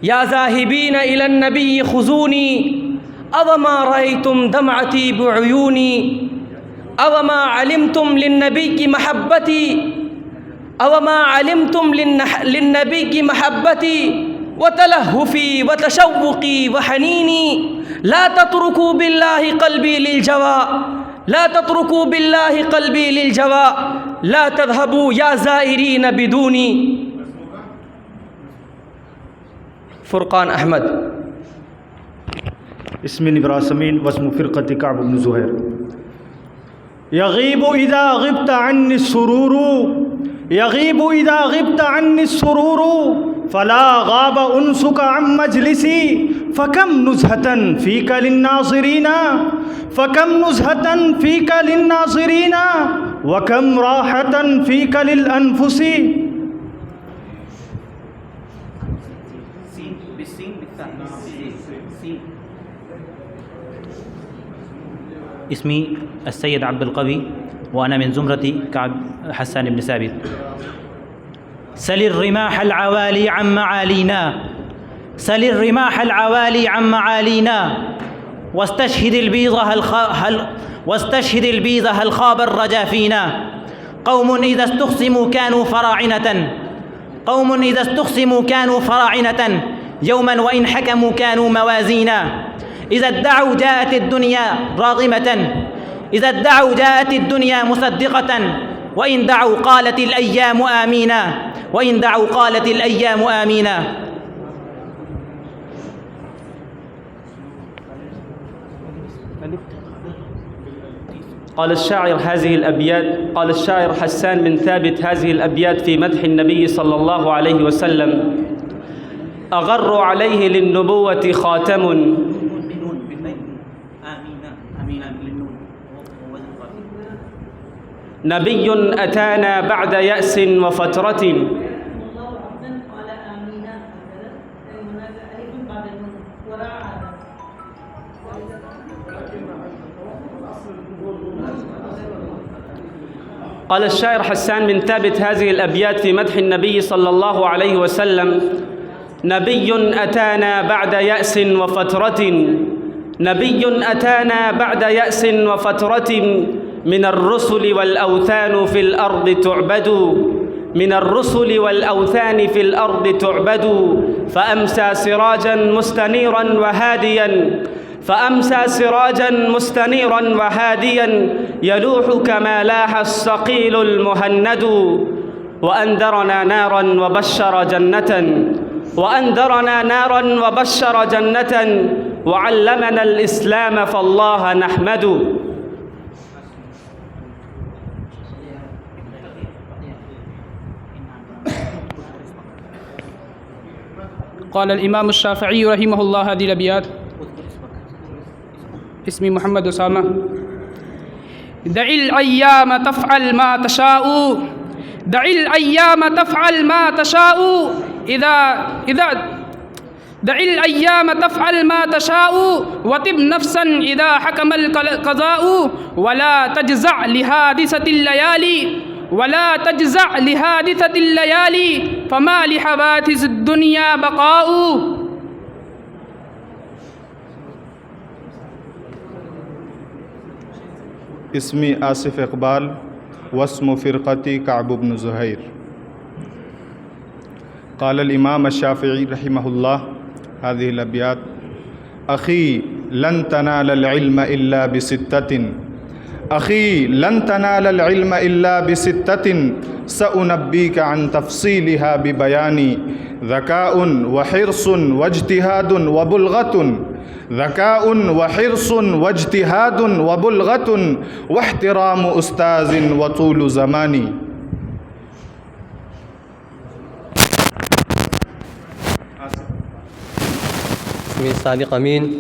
يا ذاهبين إلى النبي خذوني أوما رأيتم دمعتي بعيوني أوما علمتم للنبي محبتي أوما علمتم للنبي محبتي وتلهفي وتشوقي وحنيني لا تتركوا بالله قلبي للجوى لا تتركوا بالله قلبي للجوى لا تذهبوا يا زائرين بدوني. فرقان أحمد. اسمي براسمين واسم فرقة كعب بن زهير. يغيب إذا غبت عني السرور يغيب إذا غبت عني السرور فلا غاب أنسك عن مجلسي فكم نزهة فيك للناظرين فكم نزهة فيك للناظرين وكم راحة فيك للأنفس. اسمي السيد عبد القوي وأنا من زمرة كعب حسان بن ثابت. سل الرماح العوالي عن معالينا سل الرماح العوالي عن معالينا واستشهد البيضة هل خاب الرجا فينا. قوم إذا استخصموا كانوا فراعنة قوم إذا استخصموا كانوا فراعنة يوما وإن حكموا كانوا موازينا. إذا ادعوا جاءت الدنيا راغمة إذا ادعوا جاءت الدنيا مصدقة وإن دعوا قالت الأيام آمينا وإن دعوا قالت الأيام آمينا. قال الشاعر حسان بن ثابت هذه الأبيات في مدح النبي صلى الله عليه وسلم: أغر عليه للنبوة خاتم نبي أتانا بعد يأس وفترة قال الشاعر حسان بن ثابت هذه الأبيات في مدح النبي صلى الله عليه وسلم: نبي أتانا بعد يأس وفترة نبي أتانا بعد يأس وفترة من الرسل والأوثان في الأرض تعبد من الرسل والأوثان في الأرض تعبد فأمسى سراجا مستنيرا وهاديا فأمسى سراجا مستنيرا وهاديا يلوح كما لاح الصقيل المهند وأنذرنا نارا وبشر جنة وعلمنا الإسلام فالله نحمد. قال الإمام الشافعي رحمه الله هذه الأبيات. اسمي محمد أسامة. دع الأيام تفعل ما تشاء دع الأيام تفعل ما تشاء دع الأيام تفعل ما تشاء وطب نفسا إذا حكم القضاء ولا تجزع لحادثة الليالي فما لحوادث الدنيا بقاء. اسمي آصف إقبال واسم فرقتي كعب بن زهير. قال الإمام الشافعي رحمه الله هذه الأبيات: أخي لن تنال العلم إلا بستة أخي لن تنال العلم إلا بستة سأنبيك عن تفصيلها ببياني ذكاء وحرص واجتهاد وبلغة واحترام أستاذ وطول زماني. اسمي صادق أمين،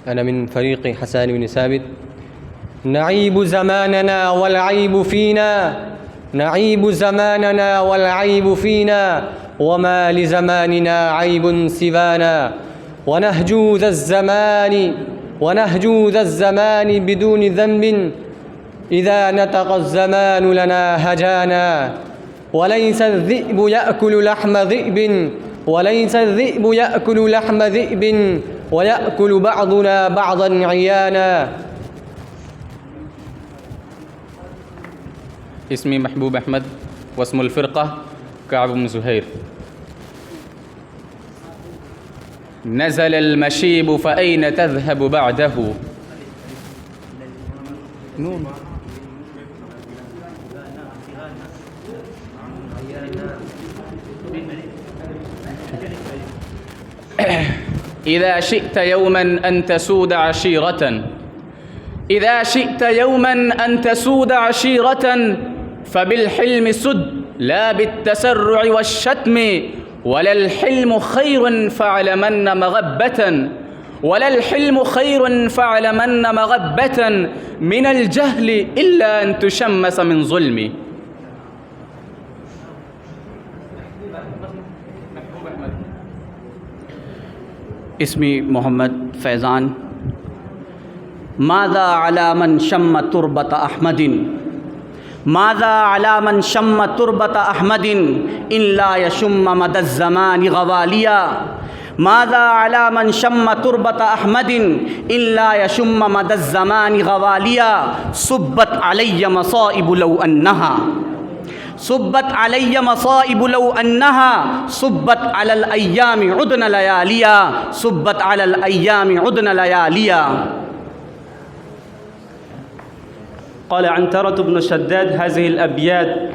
أنا من فريق حسان بن ثابت. نعيب زماننا والعيب فينا وما لزماننا عيب سوانا ونهجو ذا الزمان بدون ذنب إذا نطق الزمان لنا هجانا وليس الذئب يأكل لحم ذئب وليس الذئب يأكل لحم ذئب ويأكل بعضنا بعضا عيانا. اسمي محبوب أحمد واسم الفرقة كعب بن زهير. نزل المشيب فأين تذهب بعده؟ نون. إذا شئت يوما أن تسود عشيرة، إذا شئت يوما أن تسود عشيرة فبالحلم سد لا بالتسرع والشتم، ولا الحلم خير فاعلمن مغبة، ولا الحلم خير فاعلمن مغبة من الجهل إلا أن تشمس من ظلم. اسمي محمد فیضان. ماذا على من شم تربة أحمد، ماذا على من شم تربة أحمد إن لا يشم مدى الزمان غواليا، ماذا على من شم تربة أحمد إن لا يشم مدى الزمان غواليا. صبت علي مصائب لو أنها، صبت علي مصائب لو أنها صبت على الأيام عدن لياليا، صبت على الأيام عدن لياليا. قال عنترة بن شداد هذه الأبيات: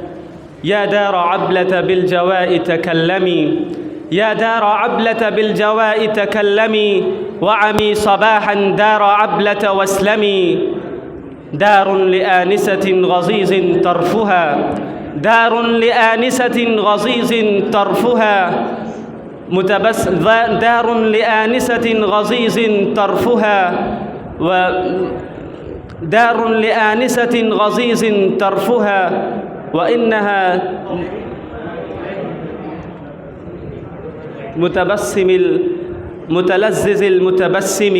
يا دار عبلة بالجواء تكلمي، يا دار عبلة بالجواء تكلمي، وعمي صباحا دار عبلة واسلمي. دار لآنسة غزيز طرفها، دار لآنسة غزيز طرفها دار لآنسة غزيز طرفها دار لآنسة غزيز طرفها وإنها متبسم المتلذذ المتبسم.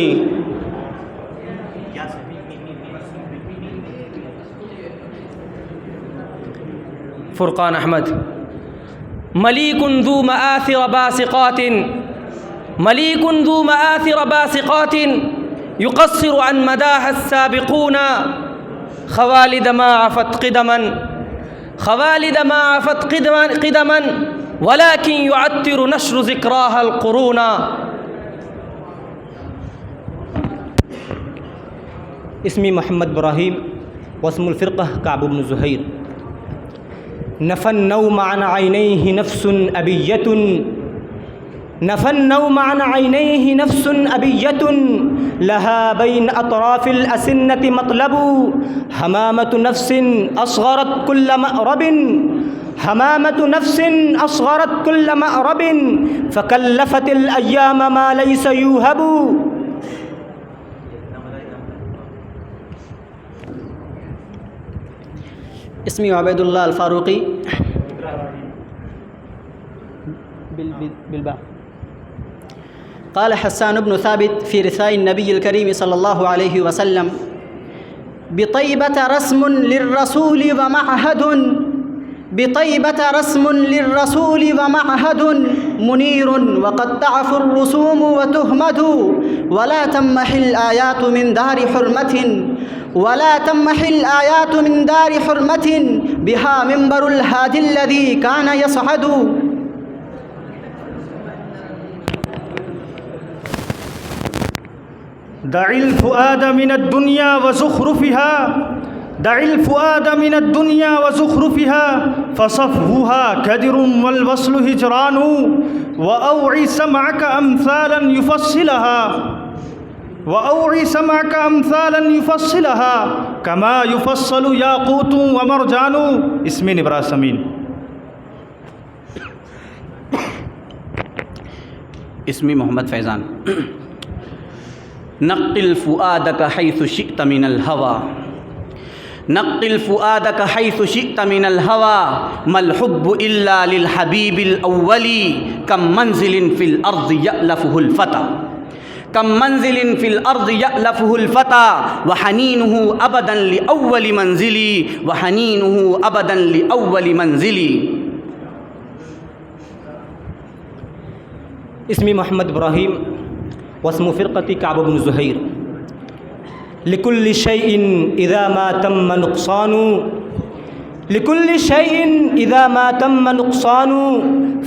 فرقان أحمد. مليك ذو مآثر باسقات، مليك ذو مآثر باسقات يقصر عن مداح السابقون، خوالد ما عفت قدما، خوالد ما عفت قدما ولكن يعتر نشر ذكراها القرون. اسمي محمد إبراهيم واسم الفرقة كعب بن زهير. نفى النوم عن عينيه نفس أبية، نفى النوم عن عينيه نفس أبية، لها بين أطراف الأسنة مطلب، همامة نفس أصغرت كل مأرب، همامة نفس أصغرت كل مأرب، فكلفت الأيام ما ليس يوهب. اسمي عبيد الله الفاروقي بالباء. قال حسان بن ثابت في رثاء النبي الكريم صلى الله عليه وسلم: بطيبة رسم للرسول ومعهد، بطيبة رسم للرسول ومعهد، منير وقد تعفو الرسوم وتهمد، ولا تمح الآيات من دار حرمة، ولا تمح الآيات من دار حرمة، بها منبر الهادي الذي كان يصعد. دع الفؤاد من الدنيا وزخرفها، دع الفؤاد من الدنيا وزخرفها، فصفوها كدر والوصل هجران، وأوعي سمعك أمثالا يفصلها، وأوعي سمعك أمثالا يفصلها، كما يفصل ياقوت ومرجان. اسمي نبراسمين. اسمي محمد فیضان. نقل فؤادك حيث شئت من الهوى، نقل فؤادك حيث شئت من الهوى، ما الحب إلا للحبيب الأول، كم منزل في الأرض يألفه الفتى، كم منزل في الأرض يألفه الفتى، وحنينه أبدا لأول منزلي، وحنينه أبدا لأول منزلي. اسمي محمد إبراهيم واسم فرقتي كعب بن زهير لكل شيء إذا ما تم نقصان لكل شيء إذا ما تم نقصان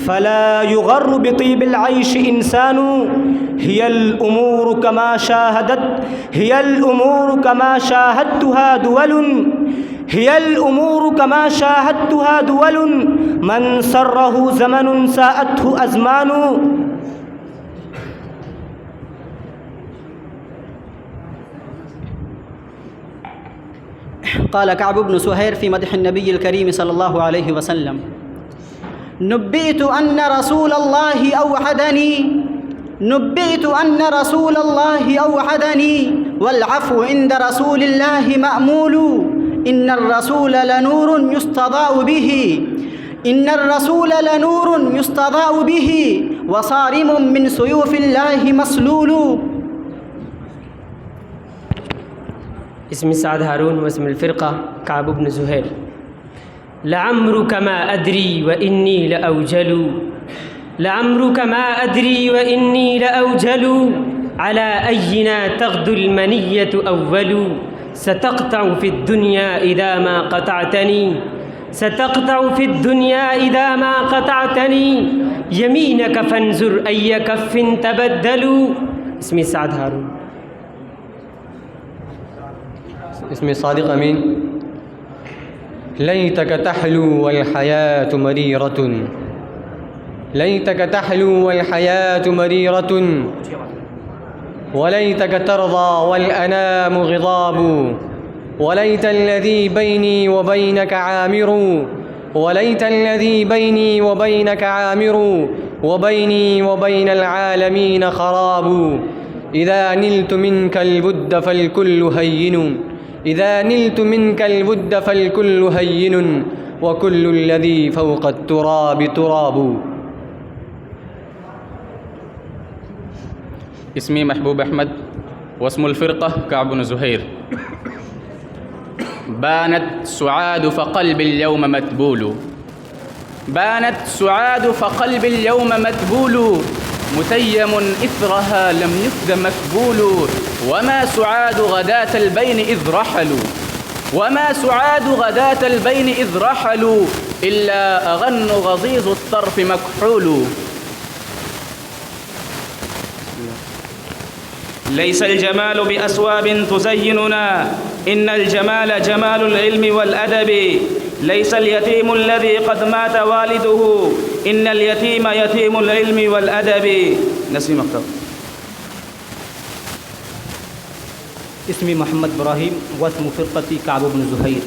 فلا يغر بطيب العيش إنسان هي الأمور كما شاهدتها دول هي الأمور كما شاهدتها دول من سره زمن ساءته أزمان. قال كعب بن زهير في مدح النبي الكريم صلى الله عليه وسلم: نبئت أن رسول الله أوعدني والعفو عند رسول الله مأمول. إن الرسول لنور يستضاء به وصارم من سيوف الله مسلول. اسمي سعد هارون واسم الفرقة كعب بن زهير. لعمرك ما أدري وإني لأوجل على أينا تغدو المنية أول. ستقطع في الدنيا إذا ما قطعتني يمينك فانظر أي كف تبدل. اسمي سعد هارون. اسمي صادق أمين. ليتك تحلو والحياة مريرة وليتك ترضى والأنام غضاب. وليت الذي بيني وبيني وبين العالمين خراب. إذا نلت منك الود فالكل هين وكل الذي فوق التراب تراب. اسمي محبوب أحمد واسم الفرقة كعب بن زهير. بانت سعاد فقلبي اليوم متبول متيم إثرها لم يفد مكبول. وما سعاد غداة البين إذ رحلوا إلا أغن غضيض الطرف مكحول. ليس الجمال بأسواب تزيننا إن الجمال جمال العلم والأدب. ليس اليتيم الذي قد مات والده إن اليتيم يتيم العلم والأدب. نسيم أختار. اسمي محمد إبراهيم واسم فرقتي كعب بن زهير.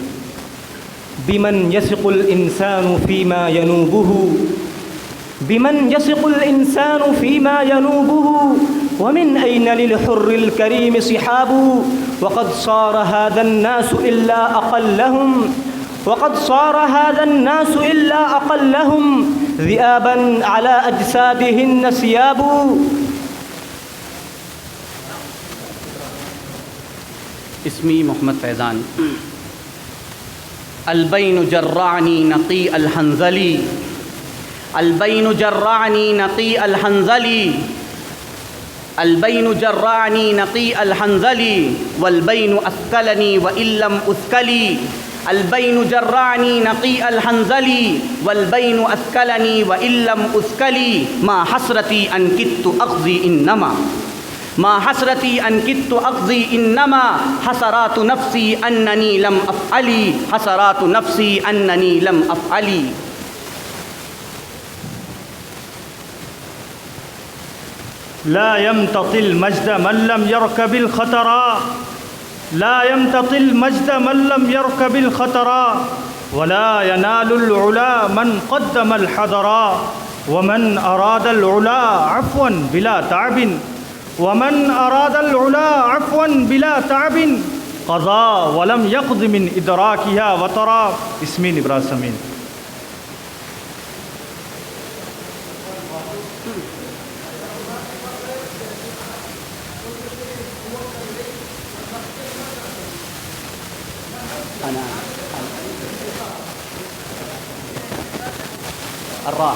بمن يثق الإنسان فيما ينوبه ومن أين للحر الكريم صحاب. وقد صار هذا الناس إلا أقلهم ذئابا على أجسادهن ثياب. اسمي محمد فیضان. البين جرعني نقي الحنظلي والبين أثقلني وإن لم أثقلي. البين جرعني نقي الحنظلي والبين أثقلني وإن لم أثقلي. ما حسرتي أن كدت أقضي إنما حسرات نفسي أنني لم أفعلي. لا يمتطي المجد من لم يركب الخطرا ولا ينال العلا من قدم الحضرا. ومن أراد العلا عفوا بلا تعب قضى ولم يقض من إدراكها وترى. اسمي نبراس أمين. الراء.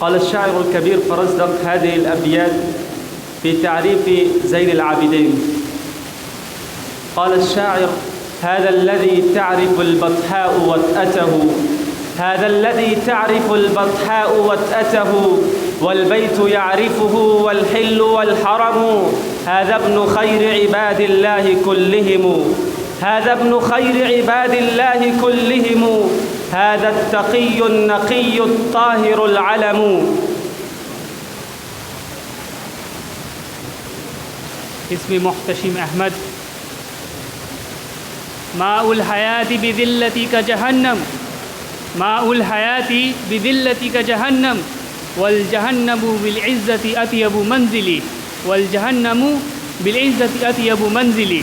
قال الشاعر الكبير فرزدق هذه الأبيات في تعريف زين العابدين. قال الشاعر: هذا الذي تعرف البطحاء وطأته، هذا الذي تعرف البطحاء وطأته، والبيت يعرفه والحل والحرم. هذا ابن خير عباد الله كلهم، هذا ابن خير عباد الله كلهم، هذا التقي النقي الطاهر العلم. اسمي محتشم أحمد. ماء الحياة بذلتك جهنم، ماء الحياة بذلتك جهنم، والجهنم بالعزة أطيب منزلي، والجهنم بالعزة أطيب منزلي.